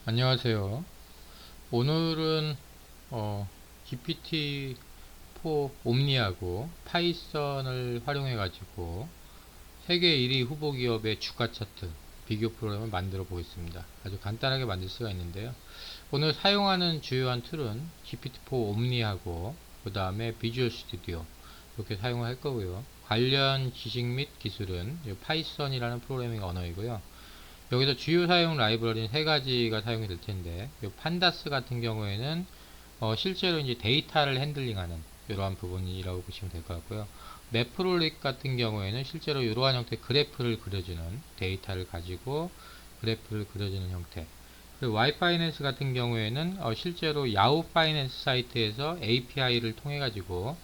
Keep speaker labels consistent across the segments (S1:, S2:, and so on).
S1: 안녕하세요. 오늘은 GPT-4 옴니하고 파이썬을 활용해 가지고 세계 1위 후보 기업의 주가 차트 비교 프로그램을 만들어 보겠습니다. 아주 간단하게 만들 수가 있는데요. 오늘 사용하는 주요한 툴은 GPT-4 옴니하고 그 다음에 비주얼 스튜디오 이렇게 사용을 할 거고요. 관련 지식 및 기술은 파이썬이라는 프로그래밍 언어이고요. 여기서 주요 사용 라이브러리는 세 가지가 사용이 될 텐데, 이 판다스 같은 경우에는 실제로 이제 데이터를 핸들링하는 이러한 부분이라고 보시면 될 것 같고요. 매프로릭 같은 경우에는 실제로 이러한 형태의 그래프를 그려주는 데이터를 가지고 그래프를 그려주는 형태. 그리고 와이파이낸스 같은 경우에는 실제로 야후 파이낸스 사이트에서 API를 통해 가지고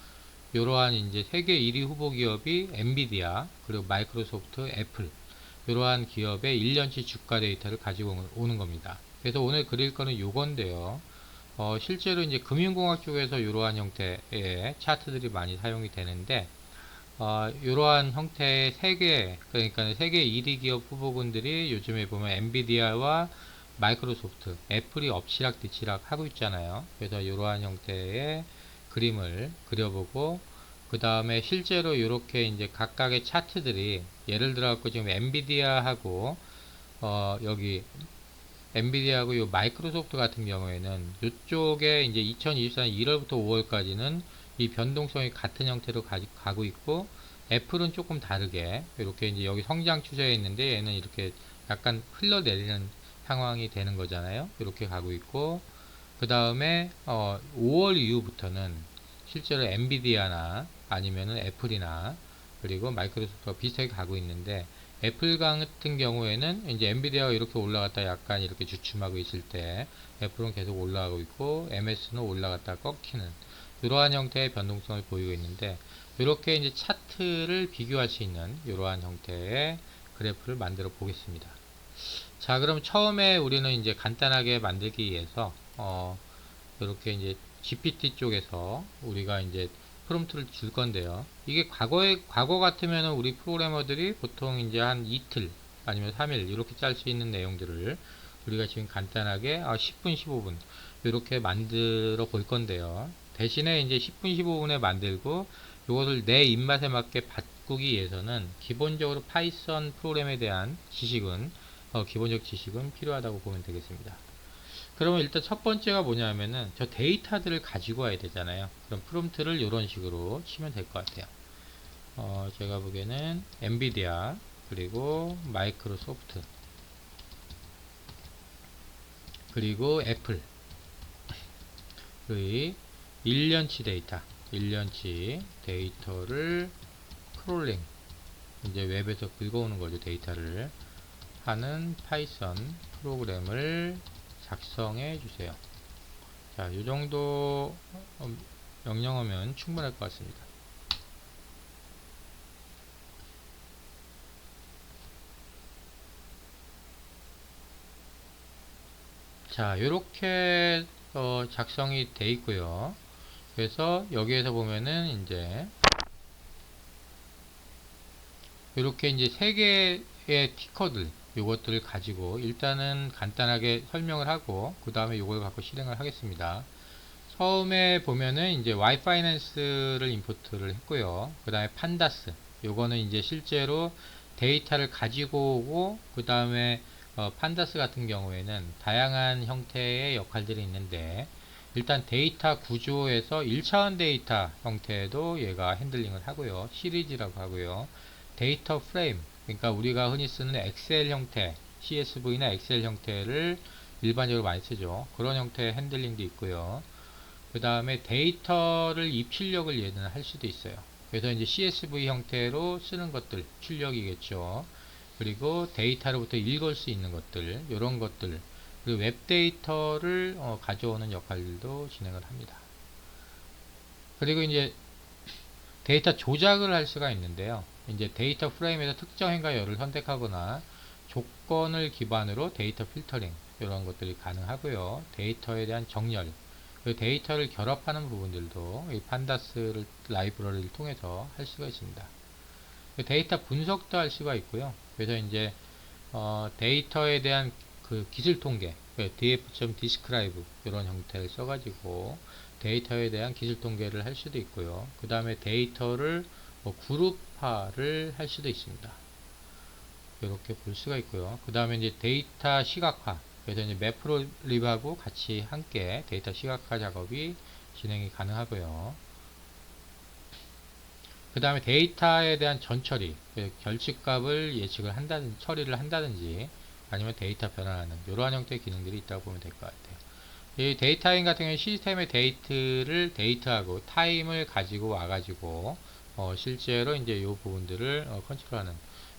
S1: 이러한 이제 세계 1위 후보 기업이 엔비디아 그리고 마이크로소프트, 애플 이러한 기업의 1년치 주가 데이터를 가지고 오는 겁니다. 그래서 오늘 그릴 거는 요건데요. 실제로 이제 금융공학 쪽에서 이러한 형태의 차트들이 많이 사용이 되는데, 이러한 형태의 그러니까 세계 1위 기업 후보군들이 요즘에 보면 엔비디아와 마이크로소프트, 애플이 엎치락뒤치락 하고 있잖아요. 그래서 이러한 형태의 그림을 그려보고, 그 다음에 실제로 이렇게 이제 각각의 차트들이 예를 들어 갖고 지금 엔비디아하고 여기 엔비디아하고 요 마이크로소프트 같은 경우에는 이쪽에 이제 2024년 1월부터 5월까지는 이 변동성이 같은 형태로 가고 있고, 애플은 조금 다르게 이렇게 이제 여기 성장 추세에 있는데 얘는 이렇게 약간 흘러내리는 상황이 되는 거잖아요. 이렇게 가고 있고, 그 다음에 5월 이후부터는 실제로 엔비디아나 아니면은 애플이나 그리고 마이크로소프트가 비슷하게 가고 있는데, 애플 같은 경우에는 이제 엔비디아가 이렇게 올라갔다 약간 이렇게 주춤하고 있을 때 애플은 계속 올라가고 있고 MS는 올라갔다 꺾이는 이러한 형태의 변동성을 보이고 있는데, 이렇게 이제 차트를 비교할 수 있는 이러한 형태의 그래프를 만들어 보겠습니다. 자, 그럼 처음에 우리는 이제 간단하게 만들기 위해서 이렇게 이제 GPT 쪽에서 우리가 이제 프롬프트를 줄 건데요. 이게 과거 같으면 우리 프로그래머들이 보통 이제 한 이틀 아니면 3일 이렇게 짤 수 있는 내용들을 우리가 지금 간단하게 10분, 15분 이렇게 만들어 볼 건데요. 대신에 이제 10분, 15분에 만들고 이것을 내 입맛에 맞게 바꾸기 위해서는 기본적으로 파이썬 프로그램에 대한 지식은 기본적 지식은 필요하다고 보면 되겠습니다. 그러면 일단 첫 번째가 뭐냐면은 저 데이터들을 가지고 와야 되잖아요. 그럼 프롬프트를 이런 식으로 치면 될 것 같아요. 제가 보기에는 엔비디아 그리고 마이크로소프트 그리고 애플의 1년치 데이터 1년치 데이터를 크롤링 이제 웹에서 긁어오는 거죠. 데이터를 하는 파이썬 프로그램을 작성해 주세요. 자, 이 정도 명령어면 충분할 것 같습니다. 자, 이렇게 작성이 돼 있고요. 그래서 여기에서 보면은 이제 이렇게 이제 세 개의 티커들 요것들을 가지고 일단은 간단하게 설명을 하고 그 다음에 요걸 갖고 실행을 하겠습니다. 처음에 보면은 이제 와이파이낸스를 임포트를 했고요. 그 다음에 판다스 요거는 이제 실제로 데이터를 가지고 오고 그 다음에 판다스 같은 경우에는 다양한 형태의 역할들이 있는데, 일단 데이터 구조에서 1차원 데이터 형태도 얘가 핸들링을 하고요. 시리즈라고 하고요. 데이터 프레임 그러니까 우리가 흔히 쓰는 엑셀 형태 CSV나 엑셀 형태를 일반적으로 많이 쓰죠. 그런 형태의 핸들링도 있고요. 그 다음에 데이터를 입출력을 얘는 할 수도 있어요. 그래서 이제 CSV 형태로 쓰는 것들, 출력이겠죠. 그리고 데이터로부터 읽을 수 있는 것들, 이런 것들, 그리고 웹 데이터를 가져오는 역할들도 진행을 합니다. 그리고 이제 데이터 조작을 할 수가 있는데요. 이제 데이터 프레임에서 특정 행과 열을 선택하거나 조건을 기반으로 데이터 필터링 이런 것들이 가능하고요. 데이터에 대한 정렬, 그 데이터를 결합하는 부분들도 이 판다스 라이브러리를 통해서 할 수가 있습니다. 데이터 분석도 할 수가 있고요. 그래서 이제 데이터에 대한 그 기술 통계, df.describe 이런 형태를 써가지고 데이터에 대한 기술 통계를 할 수도 있고요. 그 다음에 데이터를 뭐 그룹화를 할 수도 있습니다. 이렇게 볼 수가 있고요. 그 다음에 이제 데이터 시각화. 그래서 이제 매프로립하고 같이 함께 데이터 시각화 작업이 진행이 가능하고요. 그 다음에 데이터에 대한 전처리, 결집값을 예측을 한다든지, 처리를 한다든지, 아니면 데이터 변환하는, 이러한 형태의 기능들이 있다고 보면 될 것 같아요. 이 데이터인 같은 경우는 시스템의 데이트하고 타임을 가지고 와가지고, 실제로 이제 이 부분들을 컨트롤하는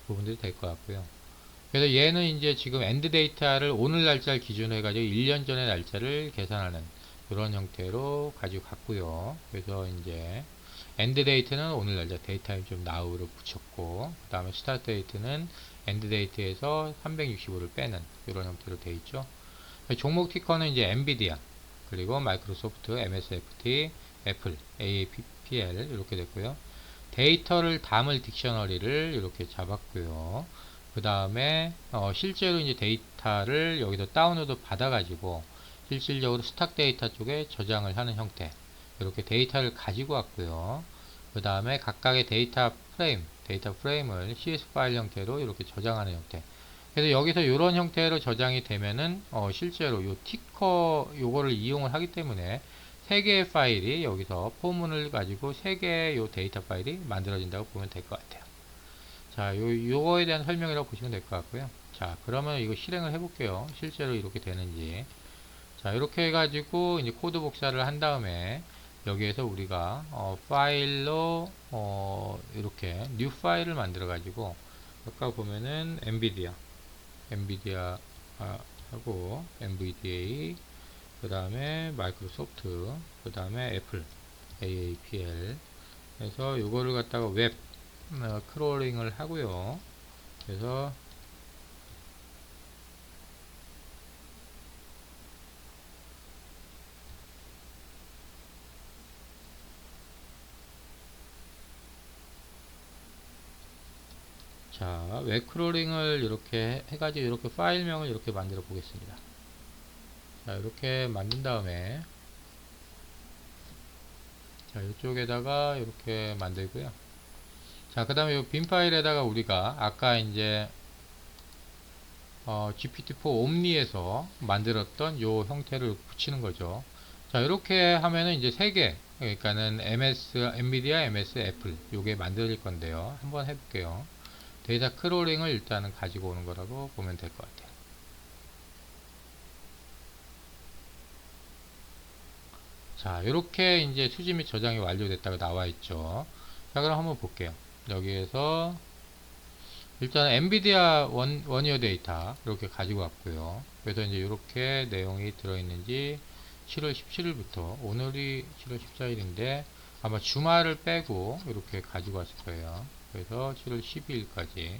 S1: 부분들이 될 것 같고요. 그래서 얘는 이제 지금 엔드 데이터를 오늘 날짜를 기준으로 해가지고 1년 전의 날짜를 계산하는 그런 형태로 가지고 갔고요. 그래서 이제 엔드 데이트는 오늘 날짜 데이터임 좀 now를 붙였고, 그 다음에 스타트 데이트는 엔드 데이트에서 365를 빼는 이런 형태로 되어 있죠. 종목 티커는 이제 엔비디아, 그리고 마이크로소프트, MSFT, 애플, AAPL 이렇게 됐고요. 데이터를 담을 딕셔너리를 이렇게 잡았고요. 그 다음에 실제로 이제 데이터를 여기서 다운로드 받아가지고 실질적으로 스탁 데이터 쪽에 저장을 하는 형태, 이렇게 데이터를 가지고 왔고요. 그 다음에 각각의 데이터 프레임을 CS 파일 형태로 이렇게 저장하는 형태. 그래서 여기서 이런 형태로 저장이 되면은 실제로 요 티커 요거를 이용을 하기 때문에 3개의 파일이 여기서 포문을 가지고 3개의 요 데이터 파일이 만들어진다고 보면 될 것 같아요. 자, 요거에 대한 설명이라고 보시면 될 것 같고요. 자, 그러면 이거 실행을 해볼게요. 실제로 이렇게 되는지. 자, 이렇게 해가지고 이제 코드 복사를 한 다음에 여기에서 우리가 파일로 이렇게 뉴 파일을 만들어 가지고 아까 보면은 엔비디아 하고 NVDA, 그 다음에 마이크로소프트, 그 다음에 애플 AAPL 해서 요거를 갖다가 웹 크롤링을 하고요. 그래서 자, 웹 크롤링을 이렇게 해가지고 이렇게 파일명을 이렇게 만들어 보겠습니다. 자, 이렇게 만든 다음에 자, 이쪽에다가 이렇게 만들고요. 자, 그 다음에 이 빈 파일에다가 우리가 아까 이제 GPT-4 옴니에서 만들었던 요 형태를 붙이는 거죠. 자, 이렇게 하면은 이제 3개, 그러니까는 엔비디아, MS, 애플 요게 만들어질 건데요. 한번 해볼게요. 데이터 크롤링을 일단은 가지고 오는 거라고 보면 될 것 같아요. 자, 이렇게 이제 수집 및 저장이 완료됐다고 나와 있죠. 자, 그럼 한번 볼게요. 여기에서 일단 엔비디아 원이어 데이터 이렇게 가지고 왔고요. 그래서 이제 이렇게 내용이 들어있는지 7월 17일부터 오늘이 7월 14일인데 아마 주말을 빼고 이렇게 가지고 왔을 거예요. 그래서 7월 12일까지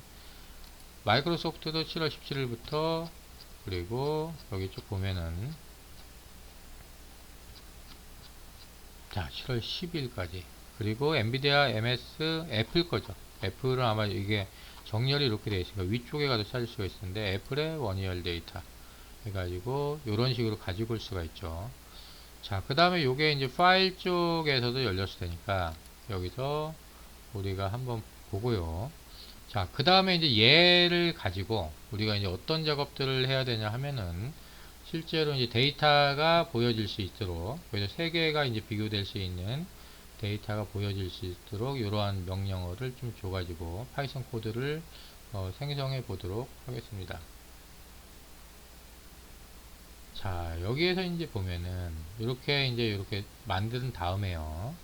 S1: 마이크로소프트도 7월 17일부터 그리고 여기 쭉 보면은 자 7월 12일까지 그리고 엔비디아, MS, 애플 거죠. 애플은 아마 이게 정렬이 이렇게 되어 있으니까 위쪽에 가도 찾을 수가 있는데 애플의 원이얼 데이터 해가지고 이런 식으로 가지고 올 수가 있죠. 자, 그 다음에 요게 이제 파일 쪽에서도 열렸을 테니까 여기서 우리가 한번 보고요. 자, 그 다음에 이제 얘를 가지고 우리가 이제 어떤 작업들을 해야 되냐 하면은 실제로 이제 데이터가 보여질 수 있도록 그래서 세 개가 이제 비교될 수 있는 데이터가 보여질 수 있도록 이러한 명령어를 좀 줘가지고 파이썬 코드를 생성해 보도록 하겠습니다. 자, 여기에서 이제 보면은 이렇게 만든 다음에요.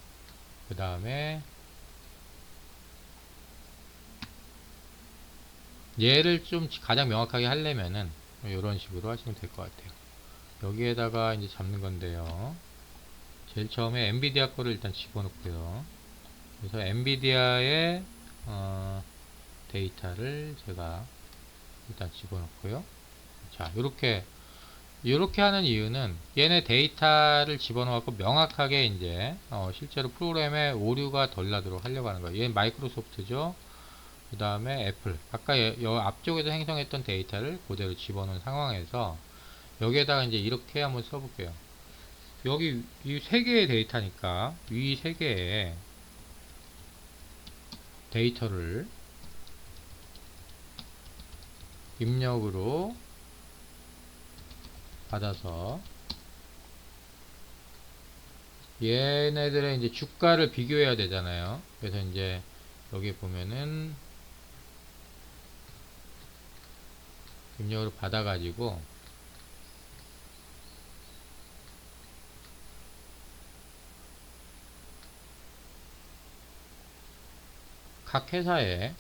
S1: 그 다음에 얘를 좀 가장 명확하게 하려면은 이런 식으로 하시면 될 것 같아요. 여기에다가 이제 잡는 건데요. 제일 처음에 엔비디아 거를 일단 집어넣고요. 그래서 엔비디아의 데이터를 제가 일단 집어넣고요. 자, 이렇게 하는 이유는 얘네 데이터를 집어넣고 명확하게 이제 실제로 프로그램에 오류가 덜 나도록 하려고 하는 거예요. 얘는 마이크로소프트죠. 그 다음에 애플. 아까 여 앞쪽에서 생성했던 데이터를 그대로 집어넣은 상황에서 여기에다가 이제 이렇게 한번 써볼게요. 여기 이 세 개의 데이터니까 위 세 개의 데이터를 입력으로 받아서 얘네들의 이제 주가를 비교해야 되잖아요. 그래서 이제 여기 보면은 입력으로 받아가지고 각 회사의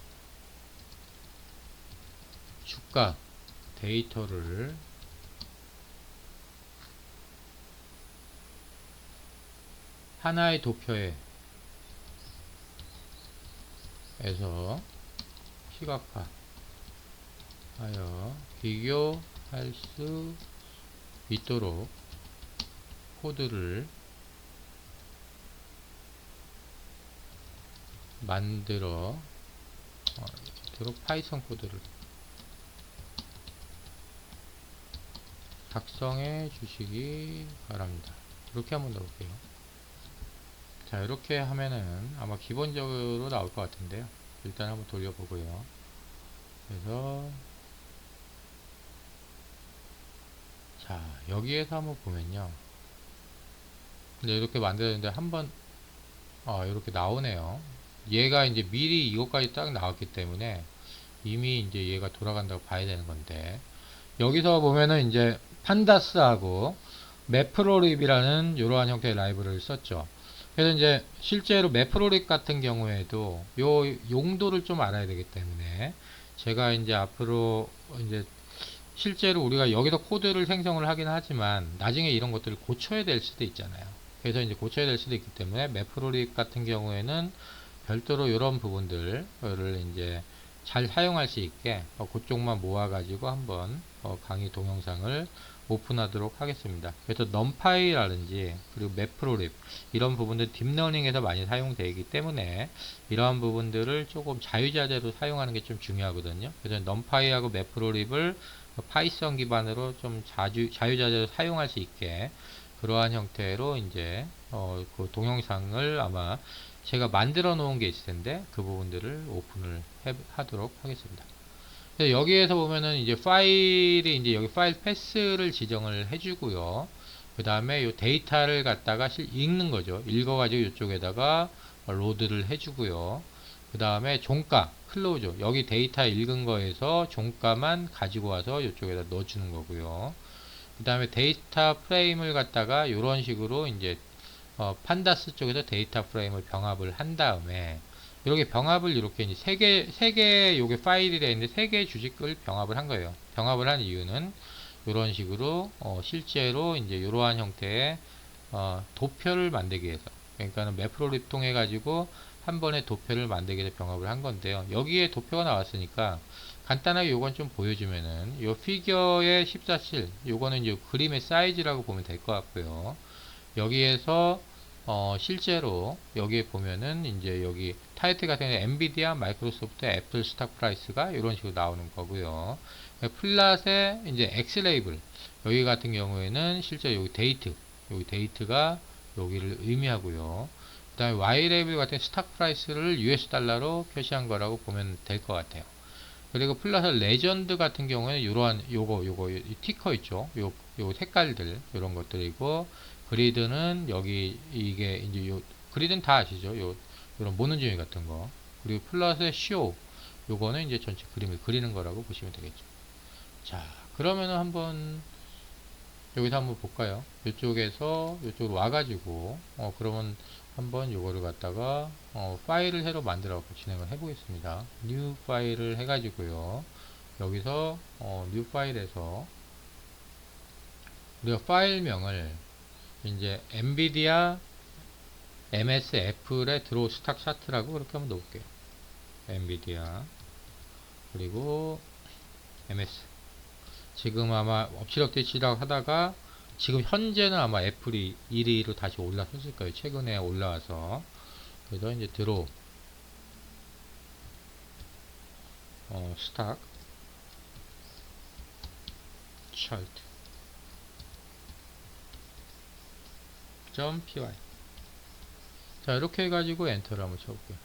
S1: 주가 데이터를 하나의 도표에 에서 시각화하여 비교할 수 있도록 코드를 만들어 파이썬 코드를 작성해 주시기 바랍니다. 이렇게 한번 넣을게요. 자, 이렇게 하면은 아마 기본적으로 나올 것 같은데요. 일단 한번 돌려보고요. 그래서 자, 여기에서 한번 보면요. 근데 이렇게 만들었는데 한번 이렇게 나오네요. 얘가 이제 미리 이것까지 딱 나왔기 때문에 이미 이제 얘가 돌아간다고 봐야 되는 건데, 여기서 보면은 이제 판다스하고 매프로립이라는 이러한 형태의 라이브러리를 썼죠. 그래서 이제 실제로 매프로립 같은 경우에도 요 용도를 좀 알아야 되기 때문에 제가 이제 앞으로 이제 실제로 우리가 여기서 코드를 생성을 하긴 하지만 나중에 이런 것들을 고쳐야 될 수도 있잖아요. 그래서 이제 고쳐야 될 수도 있기 때문에 매프로립 같은 경우에는 별도로 이런 부분들을 이제 잘 사용할 수 있게 그쪽만 모아가지고 한번 강의 동영상을 오픈하도록 하겠습니다. 그래서 넘파이라든지 그리고 매프로립 이런 부분들 딥러닝에서 많이 사용되기 때문에 이러한 부분들을 조금 자유자재로 사용하는 게 좀 중요하거든요. 그래서 넘파이하고 매프로립을 파이썬 기반으로 좀 자유자재로 사용할 수 있게 그러한 형태로 이제 그 동영상을 아마 제가 만들어 놓은 게 있을 텐데 그 부분들을 오픈을 하도록 하겠습니다. 여기에서 보면은 이제 파일이 이제 여기 파일 패스를 지정을 해주고요. 그 다음에 이 데이터를 갖다가 읽는 거죠. 읽어가지고 이쪽에다가 로드를 해주고요. 그 다음에 종가, 클로즈, 여기 데이터 읽은 거에서 종가만 가지고 와서 이쪽에다 넣어주는 거고요. 그 다음에 데이터 프레임을 갖다가 이런 식으로 이제 판다스 쪽에서 데이터 프레임을 병합을 한 다음에 이렇게 병합을 이렇게 이제 세 개 요게 파일이 되어 있는데 세 개의 주식을 병합을 한 거예요. 병합을 한 이유는 이런 식으로 실제로 이제 이러한 형태의 도표를 만들기 위해서, 그러니까는 매프로립 통해 가지고 한 번에 도표를 만들기 위해서 병합을 한 건데요. 여기에 도표가 나왔으니까 간단하게 요건 좀 보여주면은 요 피겨의 14실 요거는 이제 그림의 사이즈라고 보면 될 것 같고요. 여기에서 실제로 여기에 보면은 이제 여기 타이틀 같은 경우에 엔비디아, 마이크로소프트, 애플 스탁 프라이스가 이런 식으로 나오는 거고요. 플랫에 이제 엑스 레이블 여기 같은 경우에는 실제 여기 데이트가 여기를 의미하고요. 그 다음에 Y 레이블 같은 스탁 프라이스를 US 달러로 표시한 거라고 보면 될 것 같아요. 그리고 플러스 레전드 같은 경우에는 이러한 요거 티커 있죠. 요 색깔들 이런 것들이고, 그리드는 여기 이게 이제 그리드는 다 아시죠. 요런 모노지미 같은 거. 그리고 플러스 쇼 요거는 이제 전체 그림을 그리는 거라고 보시면 되겠죠. 자, 그러면은 한번 여기서 한번 볼까요? 이쪽에서 이쪽으로 와가지고 그러면 한번 요거를 갖다가 파일을 새로 만들어 진행을 해 보겠습니다. 뉴 파일을 해가지고요. 여기서 뉴 파일에서 우리가 파일명을 이제 엔비디아 MS 애플의 드로우 스탁 차트라고 그렇게 한번 넣을게요. 엔비디아 그리고 MS. 지금 아마 엎치락뒤치락 하다가 지금 현재는 아마 애플이 1위로 다시 올라섰을 거예요. 최근에 올라와서. 그래서 이제 드로우 스탁 차트 .py. 자, 이렇게 해가지고 엔터를 한번 쳐볼게요.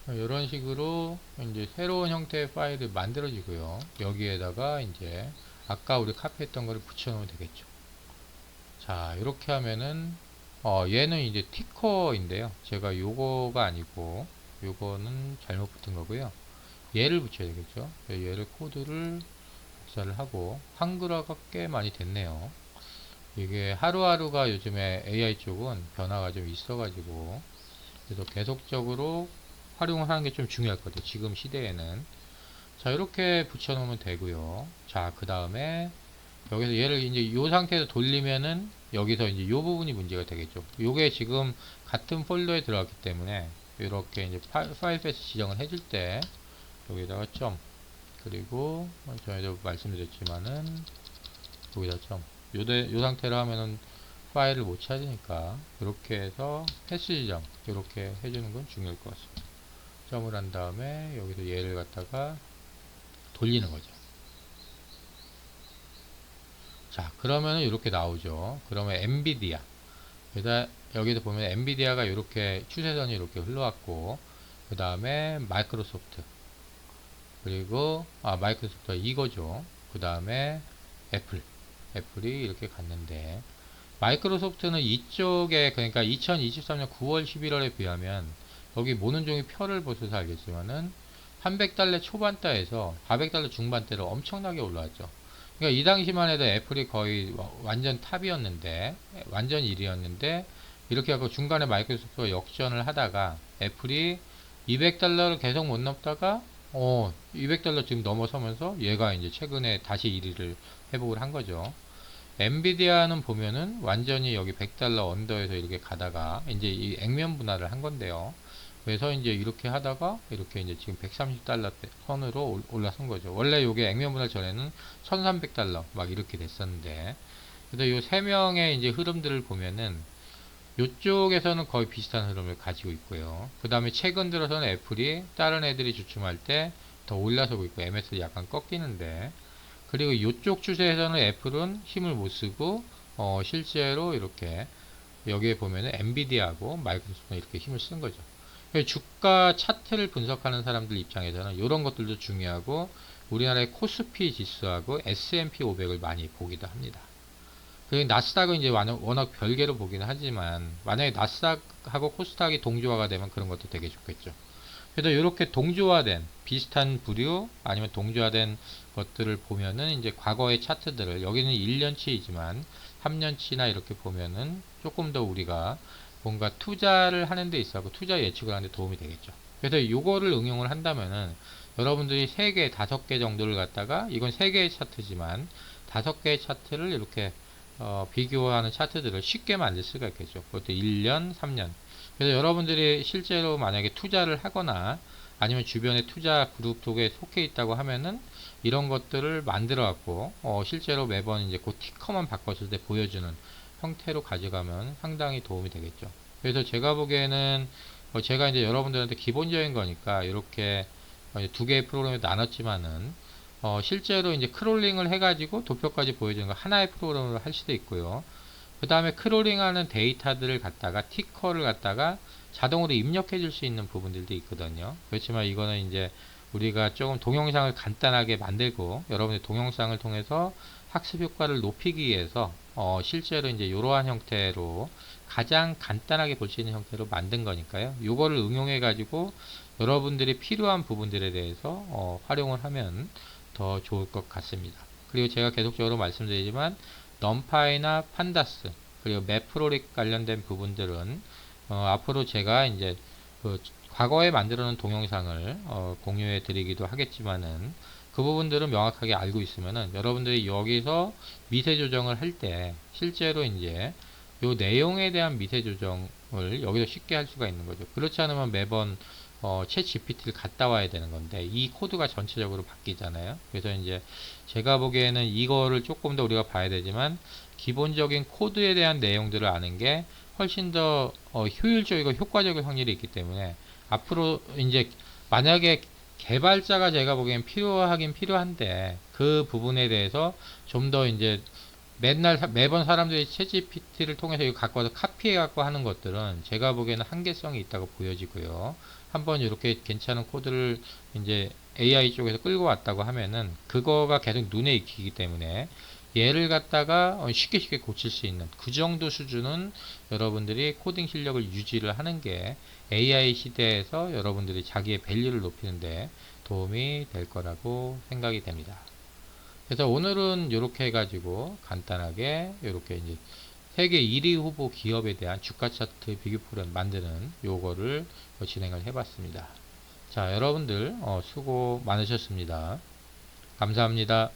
S1: 이런 식으로 이제 새로운 형태의 파일을 만들어지고요. 여기에다가 이제 아까 우리 카피했던 거를 붙여놓으면 되겠죠. 자, 이렇게 하면은 얘는 이제 티커인데요. 제가 요거가 아니고 요거는 잘못 붙은 거고요. 얘를 붙여야 되겠죠. 얘를 코드를 복사를 하고 한글화가 꽤 많이 됐네요. 이게 하루하루가 요즘에 AI 쪽은 변화가 좀 있어가지고 그래서 계속적으로 활용을 하는 게 좀 중요할 것 같아요. 지금 시대에는. 자, 이렇게 붙여놓으면 되고요. 자, 그 다음에 여기서 얘를 이제 이 상태에서 돌리면은 여기서 이제 이 부분이 문제가 되겠죠. 요게 지금 같은 폴더에 들어갔기 때문에 이렇게 이제 파일 패스 지정을 해줄 때 여기다가 점, 그리고 전에도 말씀드렸지만은 여기다 점, 요 상태로 하면은 파일을 못 찾으니까 이렇게 해서 패스 지정 이렇게 해주는 건 중요할 것 같습니다. 점을 한 다음에 여기서 얘를 갖다가 돌리는 거죠. 자, 그러면은 이렇게 나오죠. 그러면 엔비디아. 여기도 보면 엔비디아가 이렇게 추세선이 이렇게 흘러왔고, 그 다음에 마이크로소프트. 그리고, 마이크로소프트가 이거죠. 그 다음에 애플이 이렇게 갔는데, 마이크로소프트는 이쪽에, 그러니까 2023년 9월 11월에 비하면, 여기 모는 종이 표를 보셔서 알겠지만은, 300달러 초반대에서 400달러 중반대로 엄청나게 올라왔죠. 그러니까 이 당시만 해도 애플이 거의 완전 탑이었는데, 완전 1위였는데, 이렇게 하고 중간에 마이크로소프트가 역전을 하다가 애플이 200달러를 계속 못 넘다가 200달러 지금 넘어서면서 얘가 이제 최근에 다시 1위를 회복을 한 거죠. 엔비디아는 보면은 완전히 여기 100달러 언더에서 이렇게 가다가 이제 이 액면 분할을 한 건데요. 그래서 이제 이렇게 하다가 이렇게 이제 지금 130달러 선으로 올라선 거죠. 원래 요게 액면 분할 전에는 1300달러 막 이렇게 됐었는데, 그래서 요 세 명의 이제 흐름들을 보면은 요쪽에서는 거의 비슷한 흐름을 가지고 있고요. 그 다음에 최근 들어서는 애플이 다른 애들이 주춤할 때 더 올라서고 있고 MSI 약간 꺾이는데, 그리고 이쪽 추세에서는 애플은 힘을 못 쓰고 실제로 이렇게 여기에 보면은 엔비디아하고 마이크로소프트는 이렇게 힘을 쓴 거죠. 주가 차트를 분석하는 사람들 입장에서는 이런 것들도 중요하고 우리나라의 코스피 지수하고 S&P 500을 많이 보기도 합니다. 그리고 나스닥은 이제 워낙 별개로 보기는 하지만 만약에 나스닥하고 코스닥이 동조화가 되면 그런 것도 되게 좋겠죠. 그래서 이렇게 동조화된 비슷한 부류 아니면 동조화된 것들을 보면은 이제 과거의 차트들을 여기는 1년치이지만 3년치나 이렇게 보면은 조금 더 우리가 뭔가 투자를 하는 데 있어서 투자 예측을 하는 데 도움이 되겠죠. 그래서 이거를 응용을 한다면은 여러분들이 3개, 5개 정도를 갖다가 이건 3개의 차트지만 5개의 차트를 이렇게 비교하는 차트들을 쉽게 만들 수가 있겠죠. 그것도 1년, 3년. 그래서 여러분들이 실제로 만약에 투자를 하거나 아니면 주변에 투자 그룹 쪽에 속해 있다고 하면은 이런 것들을 만들어 갖고 실제로 매번 이제 그 티커만 바꿨을 때 보여주는 형태로 가져가면 상당히 도움이 되겠죠. 그래서 제가 보기에는 제가 이제 여러분들한테 기본적인 거니까 이렇게 두 개의 프로그램에 나눴지만은 실제로 이제 크롤링을 해가지고 도표까지 보여주는 거 하나의 프로그램으로 할 수도 있고요. 그 다음에 크롤링하는 데이터들을 갖다가 티커를 갖다가 자동으로 입력해 줄 수 있는 부분들도 있거든요. 그렇지만 이거는 이제 우리가 조금 동영상을 간단하게 만들고 여러분의 동영상을 통해서 학습 효과를 높이기 위해서 실제로 이제 이러한 형태로 가장 간단하게 볼 수 있는 형태로 만든 거니까요. 이거를 응용해 가지고 여러분들이 필요한 부분들에 대해서 활용을 하면 더 좋을 것 같습니다. 그리고 제가 계속적으로 말씀드리지만 넘파이나 판다스 그리고 매프로릭 관련된 부분들은 앞으로 제가 이제 그 과거에 만들어 놓은 동영상을 공유해 드리기도 하겠지만은 그 부분들은 명확하게 알고 있으면은 여러분들이 여기서 미세 조정을 할 때 실제로 이제 요 내용에 대한 미세 조정을 여기서 쉽게 할 수가 있는 거죠. 그렇지 않으면 매번 챗 GPT를 갔다 와야 되는 건데 이 코드가 전체적으로 바뀌잖아요. 그래서 이제 제가 보기에는 이거를 조금 더 우리가 봐야 되지만 기본적인 코드에 대한 내용들을 아는 게 훨씬 더 효율적이고 효과적일 확률이 있기 때문에 앞으로 이제 만약에 개발자가 제가 보기엔 필요하긴 필요한데 그 부분에 대해서 좀 더 이제 매번 사람들이 챗GPT를 통해서 이거 갖고 와서 카피해 갖고 하는 것들은 제가 보기에는 한계성이 있다고 보여지고요. 한번 이렇게 괜찮은 코드를 이제 AI 쪽에서 끌고 왔다고 하면은 그거가 계속 눈에 익히기 때문에 얘를 갖다가 쉽게 쉽게 고칠 수 있는 그 정도 수준은 여러분들이 코딩 실력을 유지를 하는 게 AI 시대에서 여러분들이 자기의 밸류를 높이는데 도움이 될 거라고 생각이 됩니다. 그래서 오늘은 이렇게 해가지고 간단하게 이렇게 이제 세계 1위 후보 기업에 대한 주가 차트 비교 프로그램 만드는 요거를 진행을 해봤습니다. 자, 여러분들 수고 많으셨습니다. 감사합니다.